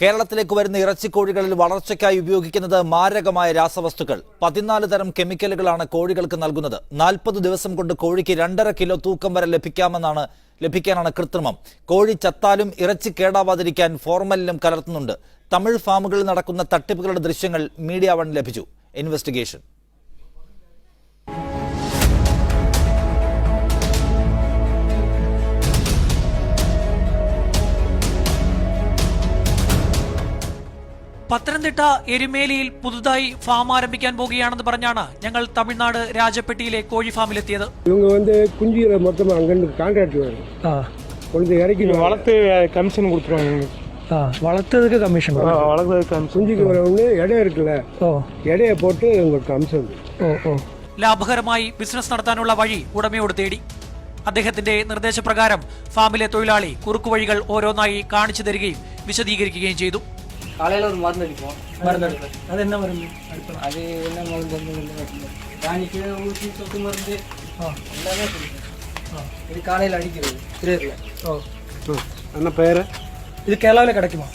കേരളത്തിലേക്ക് വരുന്ന ഇറച്ചിക്കോഴികളിൽ വളർച്ചയ്ക്കായി ഉപയോഗിക്കുന്നത് മാരകമായ രാസവസ്തുക്കൾ 14 തരം കെമിക്കലുകളാണ് കോഴികൾക്ക് നൽകുന്നത്. 40 ദിവസം കൊണ്ട് കോഴിക്ക് 2.5 കിലോ തൂക്കം വരെ ലഭിക്കാനാണ് കൃത്രിമം. കോഴി ചത്താലും ഇറച്ചി കേടാവാതിരിക്കാൻ ഫോർമലിനും കലർത്തുന്നുണ്ട്. തമിഴ് ഫാമുകളിൽ നടക്കുന്ന തട്ടിപ്പുകളുടെ ദൃശ്യങ്ങൾ മീഡിയ 1 ലഭിച്ചു. ഇൻവെസ്റ്റിഗേഷൻ. പത്തനംതിട്ട എരുമേലിയിൽ പുതുതായി ഫാം ആരംഭിക്കാൻ പോകുകയാണെന്ന് പറഞ്ഞാണ് ഞങ്ങൾ തമിഴ്നാട് രാജപ്പെട്ടിയിലെ കോഴി ഫാമിലെത്തിയത്. കുഞ്ചികളെ മൊത്തം അങ്ങനെ കോൺട്രാക്ട് വളർത്ത് കമ്മീഷൻ കൊടുத்துருவாங்க. വളർത്തதுக்கு കമ്മീഷൻ കുഞ്ചിക്ക് ஒன்று இடம் இருக்குல்ல இடைய போட்டு உங்களுக்கு கமிஷன். ലാഭകരമായി ബിസിനസ് നടത്താനുള്ള വഴി ഉടമയോട് തേടി. അദ്ദേഹത്തിന്റെ നിർദ്ദേശപ്രകാരം ഫാമിലെ തൊഴിലാളി കുറുക്കുവഴികൾ ഓരോന്നായി കാണിച്ചു തരികയും വിശദീകരിക്കുകയും ചെയ്തു. காலையில் ஒரு மருந்து அடிப்போம். അത് என்ன മരുന്ന്? அது என்ன மருந்து ராணிக்கு ஊசி சொட்டு மருந்து எல்லாமே இது காலையில் அடிக்கிறது திரேரில். என்ன பேர்? இது கேரளாவில் கிடைக்குமா?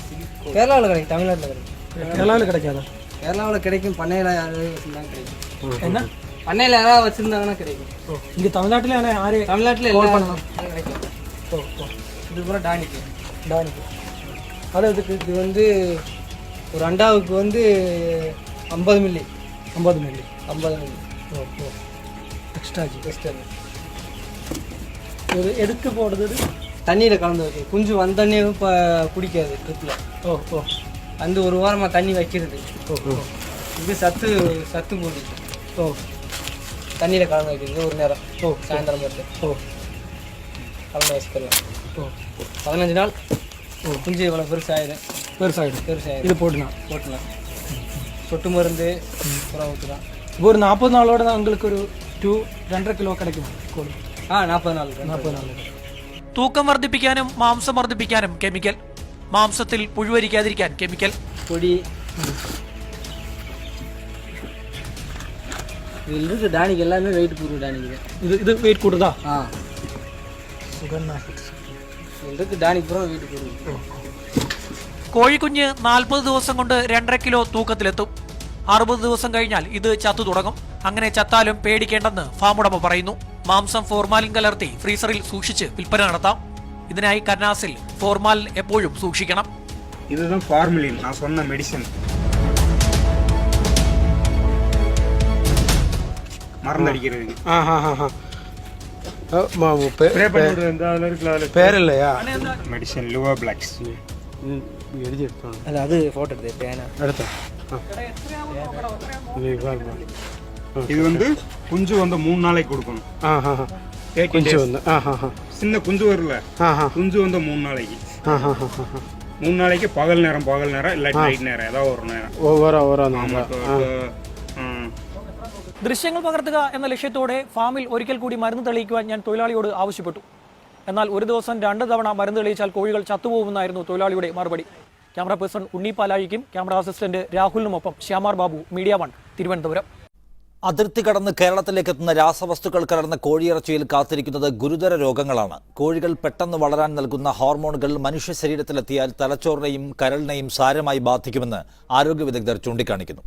கேரளாவில் கிடைக்கும், தமிழ்நாட்டில் கிடைக்கும். கேரளாவில் கிடைக்காதா? கேரளாவில் கிடைக்கும், பண்ணையில் யாராவது வச்சுருந்தாங்க கிடைக்கும். என்ன பண்ணையில் யாராவது வச்சுருந்தாங்கன்னா கிடைக்கும். இங்கே தமிழ்நாட்டில் யாரு? தமிழ்நாட்டில் எல்லாம் கிடைக்கும். இது பூரா டானிக்கு. அது இதுக்கு இது வந்து ஒரு அண்டாவுக்கு வந்து 50 மில்லி. எக்ஸ்ட்ரா இது எதுக்கு போடுறது? தண்ணியில் கலந்து வைக்க குஞ்சு வந்தோடனே இப்போ குடிக்காது ட்ரிப்பில். அந்த ஒரு வாரமாக தண்ணி வைக்கிறது. இது சத்து போட்டு தண்ணியில் கலந்து வைக்கிறது ஒரு நேரம் சாயந்தரம் மட்டும் கலந்து வச்சுக்கலாம். 15 நாள் குஞ்சு இவ்வளோ பெருசாகிடும். இது போட்டுலாம் சொட்டு மருந்து புறம் ஊற்றலாம். இப்போ ஒரு 40 நாளோட தான் உங்களுக்கு ஒரு 2.5 കിലോ கிடைக்கும். 40 നാൾ. തൂക്കം വർദ്ധിപ്പിക്കാനും മാംസം വർദ്ധിപ്പിക്കാനും കെമിക്കൽ, മാംസത്തിൽ പുഴുവരിക്കാതിരിക്കാൻ കെമിക്കൽ, பொடி இதில் இருக்கு டானிக் எல்லாமே வெயிட் கூடுது. டானிக்கு இது வெயிட் கூடுதா? இருக்கு டானிக் பூரா வெயிட் கூடுது. കോഴിക്കുഞ്ഞ് 40 ദിവസം കൊണ്ട് 2.5 കിലോ തൂക്കത്തിലെത്തും. 60 ദിവസം കഴിഞ്ഞാൽ ഇത് ചത്തു തുടങ്ങും. അങ്ങനെ ചത്താലും പേടിക്കേണ്ടെന്ന് ഫാം ഉടമ പറയുന്നു. മാംസം ഫോർമാലിൻ കലർത്തി ഫ്രീസറിൽ സൂക്ഷിച്ച് വിൽപ്പന നടത്താം. ഇതിനായി കന്നാസിൽ ഫോർമാലിൻ എപ്പോഴും സൂക്ഷിക്കണം. இதுதான் ஃபார்மலின் நான் சொன்ன மெடிசன். மருந்தடிக்கிறது. പേരല്ലയാ മെഡിസിൻ ലുവ ബ്ലാക്സ് അല്ല അത് ഫോട്ടോ എടുത്ത இது வந்து குஞ்சு வந்து 3 நாளைக்கு கொடுக்கணும். குஞ்சு வந்து சின்ன குஞ்சு வரல, குஞ்சு வந்து 3 நாளைக்கு. 3 நாளைக்கு பகல் நேரம் இல்லாட்டி நைட் நேரம் ஏதாவது ஒரு நேரம். ദൃശ്യങ്ങൾ പകർത്തുക എന്ന ലക്ഷ്യത്തോടെ ഫാമിൽ ഒരിക്കൽ കൂടി മരുന്ന് തെളിയിക്കുവാൻ ഞാൻ തൊഴിലാളിയോട് ആവശ്യപ്പെട്ടു. എന്നാൽ ഒരു ദിവസം 2 തവണ മരുന്ന് തെളിയിച്ചാൽ കോഴികൾ ചത്തുപോകുമെന്നായിരുന്നു തൊഴിലാളിയുടെ മറുപടി. ക്യാമറ പേഴ്സൺ ഉണ്ണി പാലായിക്കും ക്യാമറ അസിസ്റ്റന്റ് രാഹുലിനുമൊപ്പം ശ്യാമാർ ബാബു, മീഡിയ 1, തിരുവനന്തപുരം. അതിർത്തി കടന്ന് കേരളത്തിലേക്ക് എത്തുന്ന രാസവസ്തുക്കൾ കലർന്ന കോഴിയിറച്ചിയിൽ കാത്തിരിക്കുന്നത് ഗുരുതര രോഗങ്ങളാണ്. കോഴികൾ പെട്ടെന്ന് വളരാൻ നൽകുന്ന ഹോർമോണുകൾ മനുഷ്യ ശരീരത്തിലെത്തിയാൽ തലച്ചോറിനെയും കരളിനെയും സാരമായി ബാധിക്കുമെന്ന് ആരോഗ്യ വിദഗ്ധർ ചൂണ്ടിക്കാണിക്കുന്നു.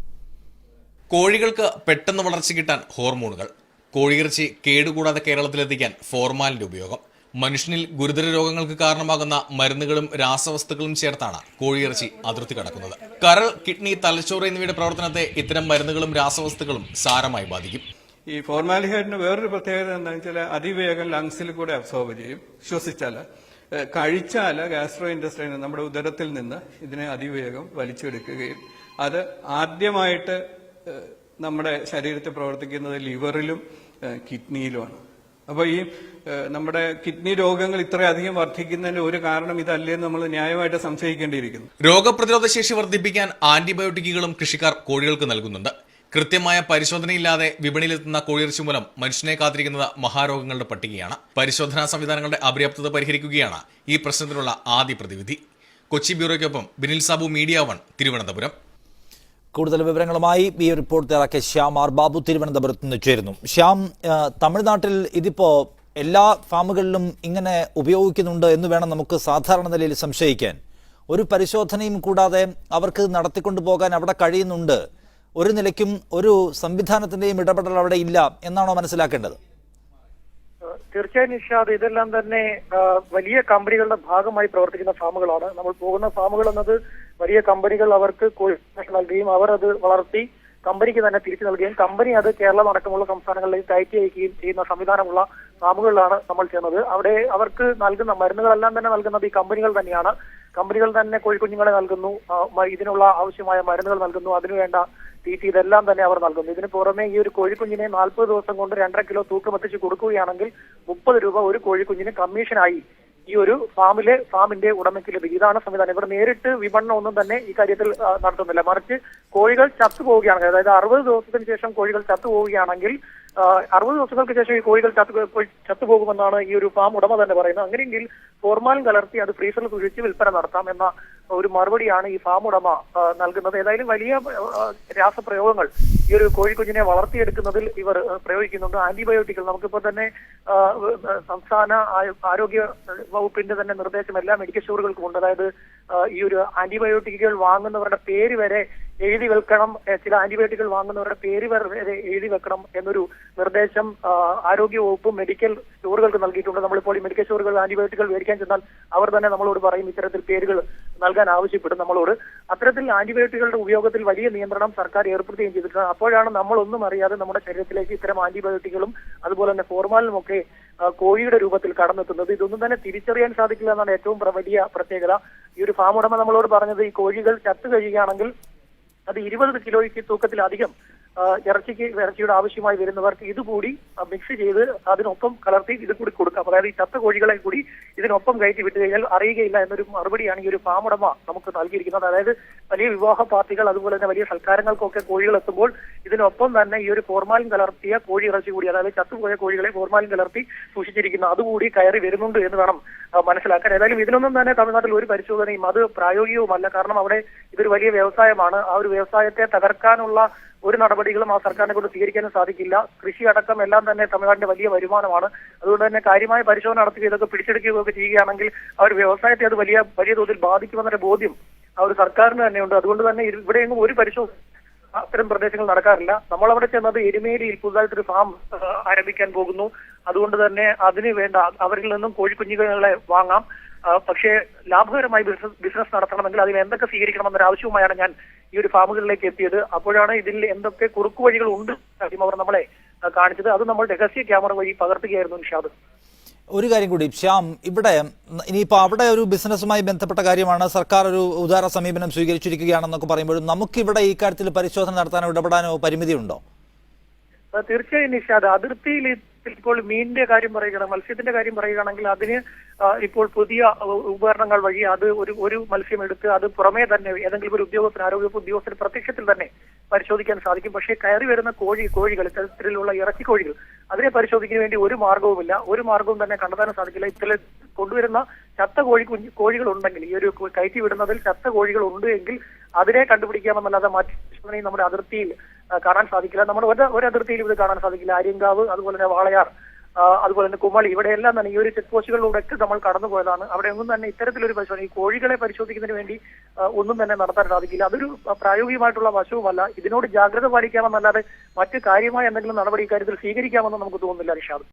കോഴികൾക്ക് പെട്ടെന്ന് വളർച്ച കിട്ടാൻ ഹോർമോണുകൾ, കോഴിയിറച്ചി കേടുകൂടാതെ കേരളത്തിലെത്തിക്കാൻ ഫോർമാലിന്റെ ഉപയോഗം, മനുഷ്യനിൽ ഗുരുതര രോഗങ്ങൾക്ക് കാരണമാകുന്ന മരുന്നുകളും രാസവസ്തുക്കളും ചേർത്താണ് കോഴിയിറച്ചി അതിർത്തി കടക്കുന്നത്. കരൾ, കിഡ്നി, തലച്ചോറ് എന്നിവയുടെ പ്രവർത്തനത്തെ ഇത്തരം മരുന്നുകളും രാസവസ്തുക്കളും സാരമായി ബാധിക്കും. ഈ ഫോർമാലിഹൈഡിന് വേറൊരു പ്രത്യേകത എന്താണെന്ന് വെച്ചാൽ അതിവേഗം ലങ്സിൽ കൂടെ അബ്സോർബ് ചെയ്യും. ശ്വസിച്ചാൽ കഴിച്ചാൽ ഗാസ്ട്രോ ഇൻറ്റസ്റ്റൈൻ നമ്മുടെ ഉദരത്തിൽ നിന്ന് ഇതിനെ അതിവേഗം വലിച്ചെടുക്കുകയും അത് ആദ്യമായിട്ട് നമ്മുടെ ശരീരത്തിൽ പ്രവർത്തിക്കുന്നത് ലിവറിലും കിഡ്നിയിലുമാണ്. അപ്പോൾ ഈ നമ്മുടെ കിഡ്നി രോഗങ്ങൾ ഇത്രയധികം വർദ്ധിക്കുന്നതിന് ഒരു കാരണം ഇതല്ലേന്ന് നമ്മൾ ന്യായമായിട്ട് സംശയിക്കേണ്ടിയിരിക്കുന്നു. രോഗപ്രതിരോധ ശേഷി വർദ്ധിപ്പിക്കാൻ ആന്റിബയോട്ടിക്കുകളും കൃഷിക്കാർ കോഴികൾക്ക് നൽകുന്നുണ്ട്. കൃത്യമായ പരിശോധനയില്ലാതെ വിപണിയിലെത്തുന്ന കോഴിയിറച്ചി മൂലം മനുഷ്യനെ കാത്തിരിക്കുന്നത് മഹാരോഗങ്ങളുടെ പട്ടികയാണ്. പരിശോധനാ സംവിധാനങ്ങളുടെ അപര്യാപ്തത പരിഹരിക്കുകയാണ് ഈ പ്രശ്നത്തിനുള്ള ആദ്യ പ്രതിവിധി. കൊച്ചി ബ്യൂറോയ്ക്കൊപ്പം ബിനിൽ സാബു, മീഡിയ 1, തിരുവനന്തപുരം. കൂടുതൽ വിവരങ്ങളുമായി ഈ റിപ്പോർട്ട് തയ്യാറാക്കിയ ശ്യാമാർ ബാബു തിരുവനന്തപുരത്ത് നിന്ന് ചേരുന്നു. ശ്യാം, തമിഴ്നാട്ടിൽ ഇതിപ്പോ എല്ലാ ഫാമുകളിലും ഇങ്ങനെ ഉപയോഗിക്കുന്നുണ്ട് എന്ന് വേണം നമുക്ക് സാധാരണ നിലയിൽ സംശയിക്കാൻ. ഒരു പരിശോധനയും കൂടാതെ അവർക്ക് നടത്തിക്കൊണ്ടു പോകാൻ അവിടെ കഴിയുന്നുണ്ട്. ഒരു നിലയ്ക്കും ഒരു സംവിധാനത്തിന്റെയും ഇടപെടൽ അവിടെ ഇല്ല എന്നാണോ മനസ്സിലാക്കേണ്ടത്? തീർച്ചയായും നിഷാദ്, ഇതെല്ലാം തന്നെ വലിയ കമ്പനികളുടെ ഭാഗമായി പ്രവർത്തിക്കുന്ന ഫാമുകളാണ്. നമ്മൾ പോകുന്ന ഫാമുകൾ എന്നത് വലിയ കമ്പനികൾ അവർക്ക് കോഴി നൽകുകയും അവർ അത് വളർത്തി കമ്പനിക്ക് തന്നെ തിരിച്ചു നൽകുകയും കമ്പനി അത് കേരളം അടക്കമുള്ള സംസ്ഥാനങ്ങളിലേക്ക് കയറ്റി അയക്കുകയും ചെയ്യുന്ന സംവിധാനമുള്ള ഫാമുകളിലാണ് നമ്മൾ ചെയ്യുന്നത്. അവിടെ അവർക്ക് നൽകുന്ന മരുന്നുകളെല്ലാം തന്നെ നൽകുന്നത് ഈ കമ്പനികൾ തന്നെയാണ്. കമ്പനികൾ തന്നെ കോഴിക്കുഞ്ഞുങ്ങളെ നൽകുന്നു, ഇതിനുള്ള ആവശ്യമായ മരുന്നുകൾ നൽകുന്നു, അതിനുവേണ്ട തീറ്റി ഇതെല്ലാം തന്നെ അവർ നൽകുന്നു. ഇതിന് പുറമെ ഈ ഒരു കോഴിക്കുഞ്ഞിനെ 40 ദിവസം കൊണ്ട് 2.5 കിലോ തൂക്കം എത്തിച്ച് കൊടുക്കുകയാണെങ്കിൽ 30 രൂപ ഒരു കോഴിക്കുഞ്ഞിന് കമ്മീഷനായി ഈ ഒരു ഫാമിന്റെ ഉടമയ്ക്ക് ലഭിക്കും. ഇതാണ് സംവിധാനം. ഇവർ നേരിട്ട് വിപണനം ഒന്നും തന്നെ ഈ കാര്യത്തിൽ നടത്തുന്നില്ല. മറിച്ച് കോഴികൾ ചത്തുപോവുകയാണെങ്കിൽ, അതായത് 60 ദിവസത്തിന് ശേഷം കോഴികൾ ചത്തുപോവുകയാണെങ്കിൽ 60 ദിവസങ്ങൾക്ക് ശേഷം ഈ കോഴികൾ ചത്തുപോകുമെന്നാണ് ഈ ഒരു ഫാം ഉടമ തന്നെ പറയുന്നത്. അങ്ങനെയെങ്കിൽ ഫോർമാലിൻ കലർത്തി അത് ഫ്രീസറിൽ സൂക്ഷിച്ച് വിൽപ്പന നടത്താം എന്ന ഒരു മറുപടിയാണ് ഈ ഫാം ഉടമ നൽകുന്നത്. ഏതായാലും വലിയ രാസപ്രയോഗങ്ങൾ ഈ ഒരു കോഴിക്കുഞ്ഞിനെ വളർത്തിയെടുക്കുന്നതിൽ ഇവർ പ്രയോഗിക്കുന്നുണ്ട്. ആന്റിബയോട്ടിക്കുകൾ നമുക്കിപ്പോൾ തന്നെ സംസ്ഥാന ആരോഗ്യ വകുപ്പിന്റെ തന്നെ നിർദ്ദേശം എല്ലാ മെഡിക്കൽ സ്റ്റോറുകൾക്കും ഉണ്ട്. അതായത് ഈ ഒരു ആന്റിബയോട്ടിക്കുകൾ വാങ്ങുന്നവരുടെ പേര് വരെ എഴുതി വെക്കണം, ചില ആന്റിബയോട്ടിക്കുകൾ വാങ്ങുന്നവരുടെ പേര് വരെ എഴുതി വെക്കണം എന്നൊരു നിർദ്ദേശം ആരോഗ്യ വകുപ്പും മെഡിക്കൽ സ്റ്റോറുകൾക്ക് നൽകിയിട്ടുണ്ട്. നമ്മളിപ്പോൾ ഈ മെഡിക്കൽ സ്റ്റോറുകൾ ആന്റിബയോട്ടിക്കുകൾ മേടിക്കാൻ ചെന്നാൽ അവർ തന്നെ നമ്മളോട് പറയും, ഇത്തരത്തിൽ പേരുകൾ നൽകാൻ ആവശ്യപ്പെടും നമ്മളോട്. അത്തരത്തിൽ ആന്റിബയോട്ടിക്കുകളുടെ ഉപയോഗത്തിൽ വലിയ നിയന്ത്രണം സർക്കാർ ഏർപ്പെടുത്തുകയും ചെയ്തിട്ടുണ്ട്. അപ്പോഴാണ് നമ്മളൊന്നും അറിയാതെ നമ്മുടെ ശരീരത്തിലേക്ക് ഇത്തരം ആന്റിബയോട്ടിക്കുകളും അതുപോലെ തന്നെ ഫോർമാലിനും ഒക്കെ കോഴിയുടെ രൂപത്തിൽ കടന്നെത്തുന്നത്. ഇതൊന്നും തന്നെ തിരിച്ചറിയാൻ സാധിക്കില്ല എന്നാണ് ഏറ്റവും വലിയ പ്രത്യേകത. ഈ ഒരു ഫാം ഉടമ നമ്മളോട് പറഞ്ഞത്, ഈ കോഴികൾ ചത്തു കഴിയുകയാണെങ്കിൽ അത് 20 കിലോയ്ക്ക് തൂക്കത്തിലധികം ഇറച്ചിയുടെ ആവശ്യമായി വരുന്നവർക്ക് ഇതുകൂടി മിക്സ് ചെയ്ത് അതിനൊപ്പം കലർത്തി ഇത് കൂടി കൊടുക്കാം. അതായത് ഈ ചത്ത കോഴികളെ കൂടി ഇതിനൊപ്പം കയറ്റി വിട്ടു കഴിഞ്ഞാൽ അറിയുകയില്ല എന്നൊരു മറുപടിയാണ് ഈ ഒരു ഫാം ഉടമ നമുക്ക് നൽകിയിരിക്കുന്നത്. അതായത് വലിയ വിവാഹ പാർട്ടികൾ അതുപോലെ തന്നെ വലിയ സൽക്കാരങ്ങൾക്കൊക്കെ കോഴികൾ എത്തുമ്പോൾ ഇതിനൊപ്പം തന്നെ ഈ ഒരു ഫോർമാലിൻ കലർത്തിയ കോഴി ഇറച്ചി കൂടി, അതായത് ചത്തുപോയ കോഴികളെ ഫോർമാലിൻ കലർത്തി സൂക്ഷിച്ചിരിക്കുന്ന അതുകൂടി കയറി വരുന്നുണ്ട് എന്ന് വേണം മനസ്സിലാക്കാൻ. ഏതായാലും ഇതിനൊന്നും തന്നെ തമിഴ്നാട്ടിൽ ഒരു പരിശോധനയും അത് പ്രായോഗികവുമല്ല. കാരണം അവിടെ ഇതൊരു വലിയ വ്യവസായമാണ്. ആ ഒരു വ്യവസായത്തെ തകർക്കാനുള്ള ഒരു നടപടികളും ആ സർക്കാരിനെ കൊണ്ട് സ്വീകരിക്കാനും സാധിക്കില്ല. കൃഷി അടക്കം എല്ലാം തന്നെ തമിഴ്നാടിന്റെ വലിയ വരുമാനമാണ്. അതുകൊണ്ട് തന്നെ കാര്യമായ പരിശോധന നടത്തുകയും ഇതൊക്കെ പിടിച്ചെടുക്കുകയൊക്കെ ചെയ്യുകയാണെങ്കിൽ ആ ഒരു വ്യവസായത്തെ അത് വലിയ തോതിൽ ബാധിക്കുമെന്നൊരു ബോധ്യം ആ ഒരു സർക്കാരിന് തന്നെയുണ്ട്. അതുകൊണ്ട് തന്നെ ഇവിടെയെങ്ങും ഒരു പരിശോധന അത്തരം പ്രദേശങ്ങൾ നടക്കാറില്ല. നമ്മളവിടെ ചെന്നത് എരുമേലിയിൽ പുതുതായിട്ടൊരു ഫാം ആരംഭിക്കാൻ പോകുന്നു. അതുകൊണ്ട് തന്നെ അതിന് വേണ്ട അവരിൽ നിന്നും കോഴിക്കുഞ്ഞുങ്ങളെ വാങ്ങാം. പക്ഷേ ലാഭകരമായി ബിസിനസ് നടത്തണമെങ്കിൽ അതിൽ എന്തൊക്കെ സ്വീകരിക്കണമെന്നൊരു ആവശ്യവുമായാണ് ഞാൻ ഈ ഒരു ഫാമുകളിലേക്ക് എത്തിയത്. അപ്പോഴാണ് ഇതിൽ എന്തൊക്കെ കുറുക്കു വഴികൾ ഉണ്ട് കാര്യം അവർ നമ്മളെ കാണിച്ചത്. അത് നമ്മൾ രഹസ്യ ക്യാമറ വഴി പകർത്തുകയായിരുന്നു നിഷാദ്. ഒരു കാര്യം കൂടി ശ്യാം, ഇവിടെ ഇനിയിപ്പോൾ അവിടെ ഒരു ബിസിനസ്സുമായി ബന്ധപ്പെട്ട കാര്യമാണ്, സർക്കാർ ഒരു ഉദാര സമീപനം സ്വീകരിച്ചിരിക്കുകയാണെന്നൊക്കെ പറയുമ്പോഴും നമുക്കിവിടെ ഈ കാര്യത്തിൽ പരിശോധന നടത്താനോ ഇടപെടാനോ പരിമിതിയുണ്ടോ? തീർച്ചയായും നിഷാദ്, അതിർത്തിയിൽ ഇപ്പോൾ മീനിന്റെ കാര്യം പറയുകയാണെങ്കിൽ, മത്സ്യത്തിന്റെ കാര്യം പറയുകയാണെങ്കിൽ അതിന് ഇപ്പോൾ പുതിയ ഉപകരണങ്ങൾ വഴി അത് ഒരു മത്സ്യം എടുത്ത് അത് പുറമേ തന്നെ ഏതെങ്കിലും ഒരു ആരോഗ്യ ഉദ്യോഗസ്ഥന് പ്രത്യക്ഷത്തിൽ തന്നെ പരിശോധിക്കാൻ സാധിക്കും. പക്ഷേ കയറി വരുന്ന കോഴികൾ ഇത്തരത്തിലുള്ള ഇറച്ചി കോഴികൾ അതിനെ പരിശോധിക്കാൻ വേണ്ടി ഒരു മാർഗവുമില്ല. ഒരു മാർഗവും തന്നെ കണ്ടെത്താൻ സാധിക്കില്ല. ഇത്തരം കൊണ്ടുവരുന്ന ചത്ത കോഴികൾ ഉണ്ടെങ്കിൽ, ഈ ഒരു കയറ്റി വിടുന്നതിൽ ചത്ത കോഴികൾ ഉണ്ട് എങ്കിൽ അതിനെ കണ്ടുപിടിക്കാമെന്നല്ലാതെ മറ്റു പരിശോധനയും നമ്മുടെ അതിർത്തിയിൽ കാണാൻ സാധിക്കില്ല. നമ്മുടെ ഒരു അതിർത്തിയിലും ഇത് കാണാൻ സാധിക്കില്ല. ആര്യങ്കാവ്, അതുപോലെ തന്നെ വാളയാർ, അതുപോലെ തന്നെ കുമളി, ഇവിടെയെല്ലാം തന്നെ ഈ ഒരു ചെക്ക് പോസ്റ്റുകളിലൂടെയൊക്കെ നമ്മൾ കടന്നുപോയതാണ്. അവിടെ ഒന്നും തന്നെ ഇത്തരത്തിലൊരു പരിശോധന, ഈ കോഴികളെ പരിശോധിക്കുന്നതിന് വേണ്ടി ഒന്നും തന്നെ നടത്താൻ സാധിക്കില്ല. അതൊരു പ്രായോഗികമായിട്ടുള്ള വശവുമല്ല. ഇതിനോട് ജാഗ്രത പാലിക്കാമെന്നല്ലാതെ മറ്റു കാര്യമായ എന്തെങ്കിലും നടപടി ഇക്കാര്യത്തിൽ സ്വീകരിക്കാമെന്ന് നമുക്ക് തോന്നുന്നില്ല നിഷാദ്.